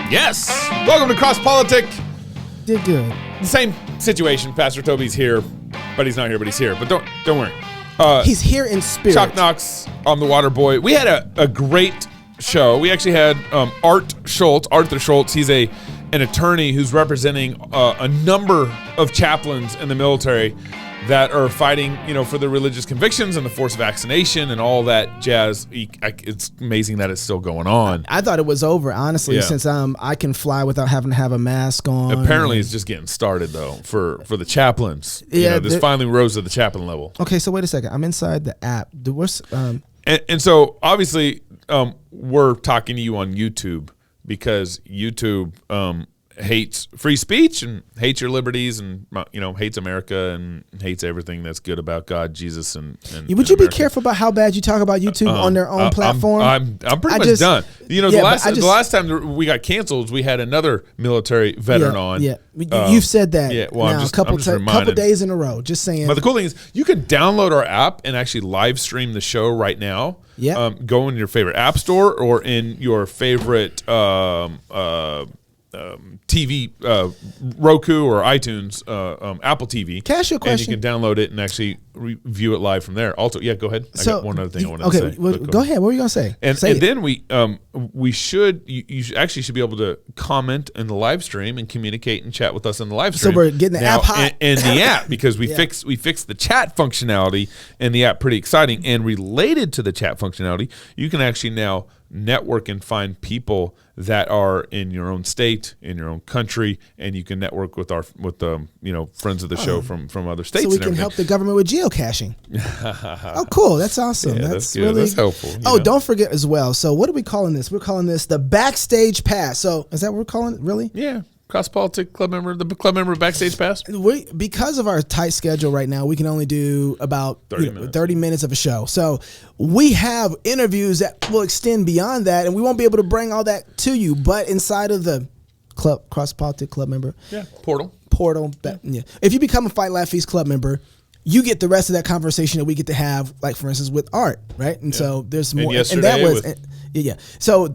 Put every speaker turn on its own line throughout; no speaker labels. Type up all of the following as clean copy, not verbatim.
Yes. Welcome to Cross Politic.
Did good.
The same situation. Pastor Toby's here, but he's not here, but he's here. But don't worry.
He's here in spirit.
Shock Knocks. I'm the Water Boy. We had a great show. We actually had Arthur Schultz. He's an attorney who's representing a number of chaplains in the military that are fighting, for their religious convictions and the forced vaccination and all that jazz. It's amazing that it's still going on.
I thought it was over, honestly, since I can fly without having to have a mask on.
Apparently, it's just getting started, though, for the chaplains. This finally rose to the chaplain level.
Okay, so wait a second. I'm inside the app.
And so, obviously, we're talking to you on YouTube because YouTube hates free speech and hates your liberties and hates America and hates everything that's good about God, Jesus, and
would you be careful about how bad you talk about YouTube on their own platform?
I'm pretty much done. The last time we got canceled, we had another military veteran on.
Yeah, you've said that.
Yeah, well,
now, a couple days in a row. Just saying.
But the cool thing is, you can download our app and actually live stream the show right now.
Yeah.
Go in your favorite app store or in your favorite TV, Roku or iTunes, Apple TV.
Can I ask you a question?
And you can download it and actually view it live from there. Also, go ahead. I got one other thing I wanted to say.
Okay, go ahead. What were you going to say?
And then you should be able to comment in the live stream and communicate and chat with us in the live stream.
So we're getting the app hot.
And the app, because we fixed the chat functionality in the app. Pretty exciting. And related to the chat functionality, you can actually now network and find people that are in your own state, in your own country, and you can network with friends of the show from other states.
So we can help the government with geocaching. Oh, cool! That's awesome.
Yeah, that's good. That's helpful.
Don't forget as well. So what are we calling this? We're calling this the Backstage Pass. So is that what we're calling it? Really?
Yeah. Cross Politic club member, the club member of Backstage Pass.
Because of our tight schedule right now, we can only do about 30 minutes of a show. So we have interviews that will extend beyond that, and we won't be able to bring all that to you. But inside of the club, Cross Politic club member,
portal.
If you become a Fight Laugh Feast club member, you get the rest of that conversation that we get to have, like for instance with Art, right? And so there's more. And that was So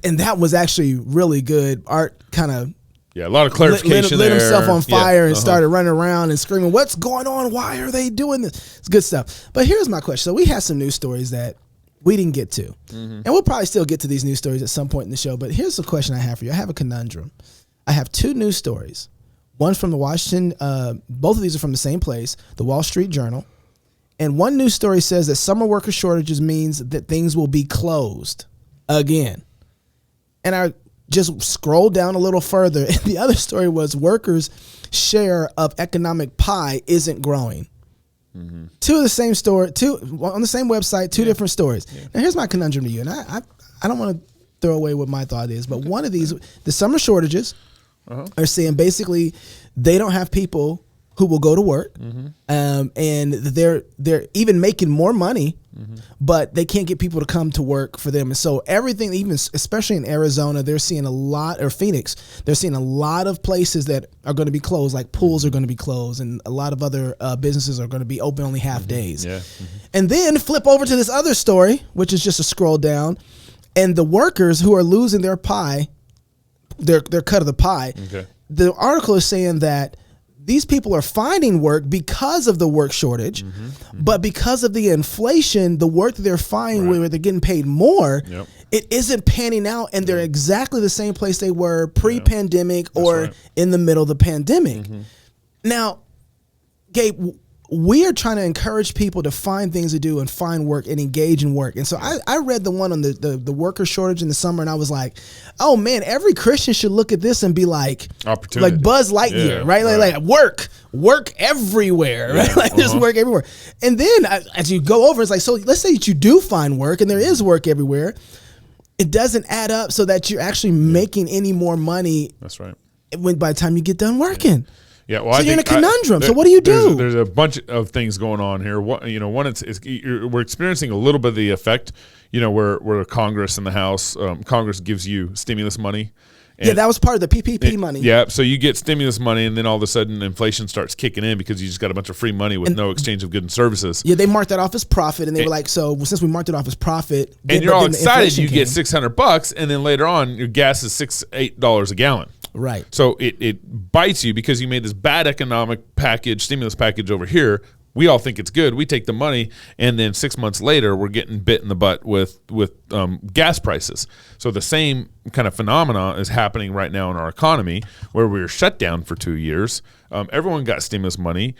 and that was actually really good. Art kind of.
Yeah, a lot of clarification
lit
there.
Himself on fire and started running around and screaming, "What's going on? Why are they doing this?" It's good stuff. But here's my question. So we had some news stories that we didn't get to. Mm-hmm. And we'll probably still get to these news stories at some point in the show. But here's the question I have for you. I have a conundrum. I have two news stories. One's from the Washington, both of these are from the same place, the Wall Street Journal. And one news story says that summer worker shortages means that things will be closed again. And I just scroll down a little further, and the other story was workers' share of economic pie isn't growing. Mm-hmm. Two of the same story, on the same website, two different stories. Yeah. Now here's my conundrum to you, and I don't want to throw away what my thought is, but one of these, the summer shortages are saying basically they don't have people who will go to work, and they're even making more money, but they can't get people to come to work for them. And so everything, even especially in Arizona, they're seeing a lot, or Phoenix, they're seeing a lot of places that are going to be closed, like pools are going to be closed, and a lot of other businesses are going to be open only half days. Yeah. And then flip over to this other story, which is just a scroll down, and the workers who are losing their pie, their cut of the pie, the article is saying that these people are finding work because of the work shortage, but because of the inflation, the work that they're finding where they're getting paid more, it isn't panning out, and they're exactly the same place they were pre-pandemic or in the middle of the pandemic. Now, Gabe, we are trying to encourage people to find things to do and find work and engage in work. And so I read the one on the worker shortage in the summer, and I was like, oh man, every Christian should look at this and be like,
opportunity,
like Buzz Lightyear, right? Like work everywhere, right? Like there's work everywhere. And then as you go over, it's like, so let's say that you do find work and there is work everywhere. It doesn't add up so that you're actually making any more money.
That's right.
By the time you get done working.
Yeah, well,
so you're in a conundrum. So what do you do?
There's a bunch of things going on here. One, we're experiencing a little bit of the effect, where Congress and the House, Congress gives you stimulus money,
Yeah, that was part of the PPP money.
Yeah, so you get stimulus money, and then all of a sudden inflation starts kicking in because you just got a bunch of free money with no exchange of goods and services.
Yeah, they marked that off as profit, and they were like, so since we marked it off as profit,
and you're all excited you get $600, and then later on your gas is $8 a gallon.
Right.
So it bites you because you made this bad economic stimulus package over here. We all think it's good. We take the money, and then 6 months later, we're getting bit in the butt with gas prices. So the same kind of phenomena is happening right now in our economy, where we were shut down for 2 years. Everyone got stimulus money.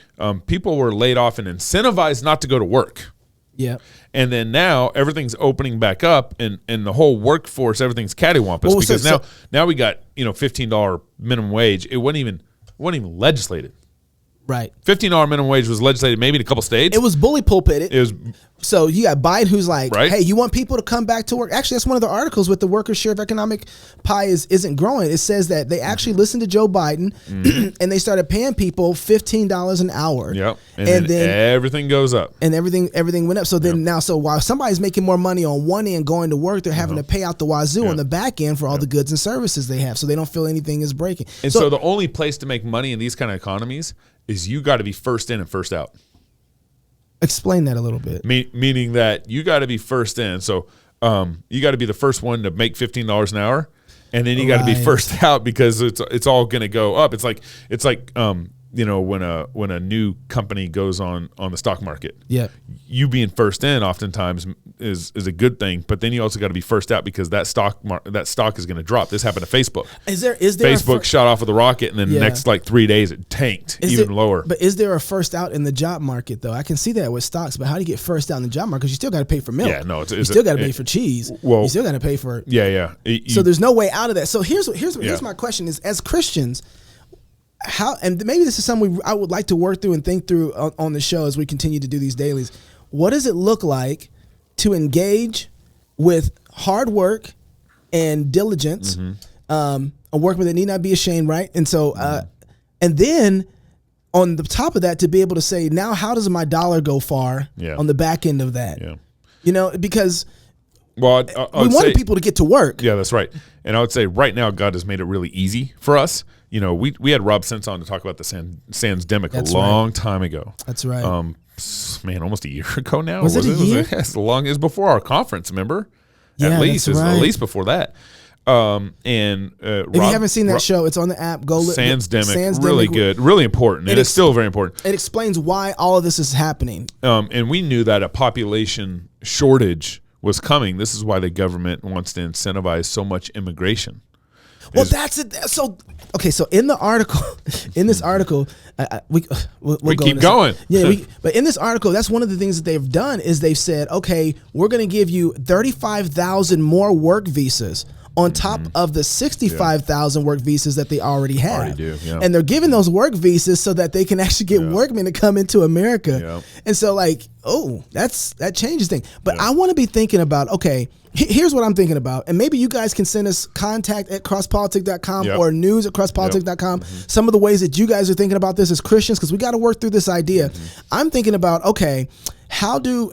People were laid off and incentivized not to go to work.
Yeah.
And then now everything's opening back up, and the whole workforce, everything's cattywampus because now we got $15 minimum wage. It wasn't even legislated.
Right.
$15 minimum wage was legislated maybe in a couple states.
It was bully pulpited.
It was.
So you got Biden who's like,
right?
Hey, you want people to come back to work? Actually, that's one of the articles with the workers' share of economic pie isn't growing. It says that they actually listened to Joe Biden and they started paying people $15 an hour.
Yep. And then everything goes up.
And everything went up. So then now, so while somebody's making more money on one end going to work, they're having to pay out the wazoo on the back end for all the goods and services they have. So they don't feel anything is breaking.
And so the only place to make money in these kind of economies is you got to be first in and first out.
Explain that a little bit.
Meaning that you got to be first in. So you got to be the first one to make $15 an hour, and then you got to be first out because it's all going to go up. It's like when a new company goes on the stock market.
Yeah.
You being first in oftentimes is a good thing, but then you also got to be first out because that stock is going to drop. This happened to Facebook.
Is there
Facebook shot off with a rocket, and then the next 3 days it tanked lower.
But is there a first out in the job market though? I can see that with stocks, but how do you get first out in the job market? Because you still got to pay for milk.
Yeah, no,
you still got to pay for cheese.
Well,
you still got to pay for
So
there's no way out of that. So here's my question: is as Christians, how, and maybe this is something I would like to work through and think through on the show as we continue to do these dailies. What does it look like to engage with hard work and diligence, a workman that need not be ashamed, right? And so, and then on the top of that, to be able to say, now how does my dollar go far on the back end of that? Yeah. Because we wanted people to get to work.
Yeah, that's right. And I would say right now, God has made it really easy for us. We had Rob Sense on to talk about the Sandsdemic a long time ago.
That's right.
Almost a year ago now.
Was it a year?
It as long as before our conference, remember?
Yeah,
at least before that.
If you haven't seen that show, it's on the app. Go look.
Sandsdemic, really good, really important, and it's still very important.
It explains why all of this is happening.
And we knew that a population shortage was coming. This is why the government wants to incentivize so much immigration.
Well, that's it. So, okay. So in this article, we'll
keep going.
Yeah. But in this article, that's one of the things that they've done is they've said, okay, we're going to give you 35,000 more work visas on top of the 65,000 work visas that they already have. And they're giving those work visas so that they can actually get workmen to come into America. Yeah. And so that changes things. But I want to be thinking about, okay, here's what I'm thinking about. And maybe you guys can send us contact@crosspolitic.com or news@crosspolitic.com. Some of the ways that you guys are thinking about this as Christians, because we got to work through this idea. I'm thinking about, okay, how do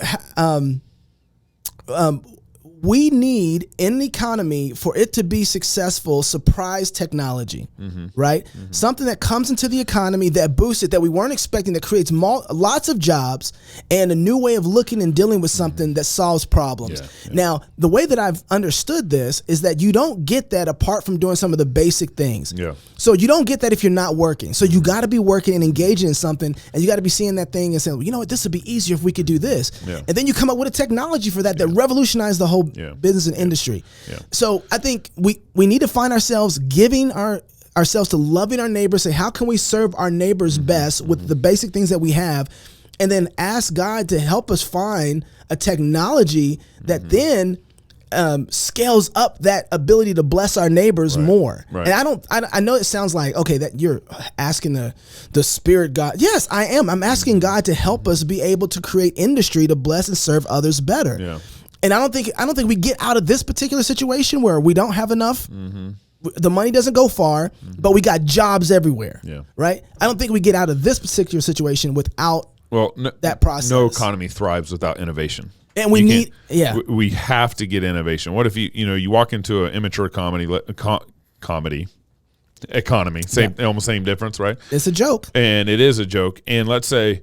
we need in the economy for it to be successful, surprise technology, right? Something that comes into the economy that boosts it, that we weren't expecting, that creates lots of jobs and a new way of looking and dealing with something that solves problems. Now, the way that I've understood this is that you don't get that apart from doing some of the basic things. So you don't get that if you're not working. So you got to be working and engaging in something, and you got to be seeing that thing and saying, well, you know what, this would be easier if we could do this. And then you come up with a technology for that revolutionized the whole business and industry. So I think we need to find ourselves giving ourselves to loving our neighbors, say, how can we serve our neighbors best with the basic things that we have, and then ask God to help us find a technology that then scales up that ability to bless our neighbors more. And I know it sounds like, okay, that you're asking the Spirit God. Yes, I am. I'm asking God to help us be able to create industry to bless and serve others better. And I don't think we get out of this particular situation where we don't have enough. The money doesn't go far, but we got jobs everywhere. Right? I don't think we get out of this particular situation without that process.
No economy thrives without innovation.
And we need
we have to get innovation. What if you walk into an immature comedy economy. Almost same difference, right?
It's a joke.
And it is a joke. And let's say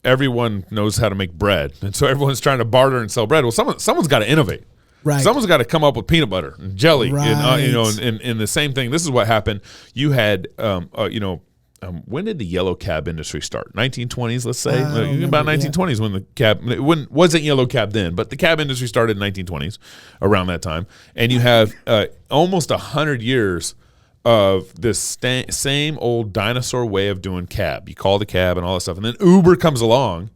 everyone knows how to make bread, and so everyone's trying to barter and sell bread. Well, someone's got to innovate.
Right.
Someone's got to come up with peanut butter and jelly,
right.
and the same thing. This is what happened. You had, when did the yellow cab industry start? 1920s, let's say. About 1920s when the cab, it wasn't yellow cab then, but the cab industry started in 1920s, around that time. And you have almost 100 years of this same old dinosaur way of doing cab. You call the cab and all that stuff. And then Uber comes along,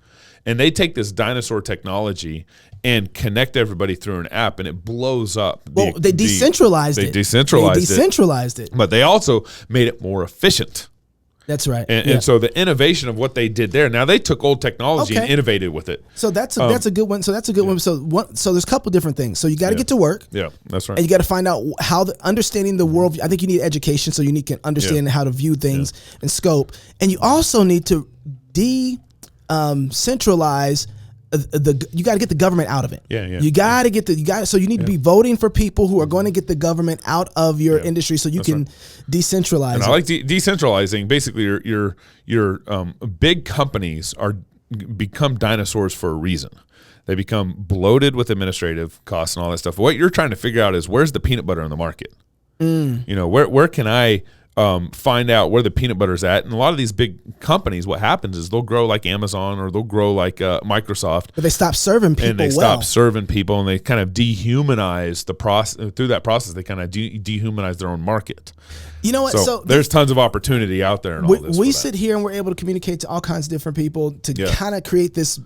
and they take this dinosaur technology and connect everybody through an app, and it blows up.
They decentralized it.
They decentralized
it.
But they also made it more efficient.
That's right.
And so the innovation of what they did there, now they took old technology and innovated with it.
So that's a good one. So there's a couple different things. So you got to get to work.
Yeah, that's right.
And you got to find out how understanding the world. I think you need education so you can understand how to view things and scope. And you also need to decentralize. You got to get the government out of it. You got to get so you need to be voting for people who are going to get the government out of your industry so you can decentralize.
And I like decentralizing. Basically, your big companies become dinosaurs for a reason. They become bloated with administrative costs and all that stuff. What you're trying to figure out is, where's the peanut butter in the market? Where can I find out where the peanut butter's at? And a lot of these big companies, what happens is they'll grow like Amazon, or they'll grow like Microsoft.
But they stop serving people.
And they stop serving people, and they kind of dehumanize the process. Through that process, they kind of dehumanize their own market.
You know what?
So there's tons of opportunity out there.
We sit here and we're able to communicate to all kinds of different people to kind of create this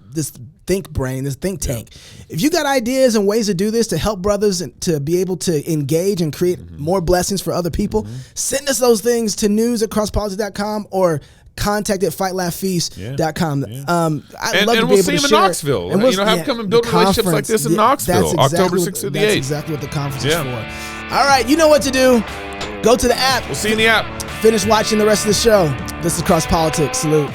think brain, this think tank. If you got ideas and ways to do this to help brothers and to be able to engage and create more blessings for other people, send us those things to news@crosspolitics.com or contact@fightlaughfeast.com. I'd love to be able to share. And we'll see them in
Knoxville. And have come and build relationships like this in Knoxville, October 6th through the 8th.
That's exactly what the conference is for. All right, you know what to do. Go to the app.
We'll see you in the app.
Finish watching the rest of the show. This is Cross Politics. Salute.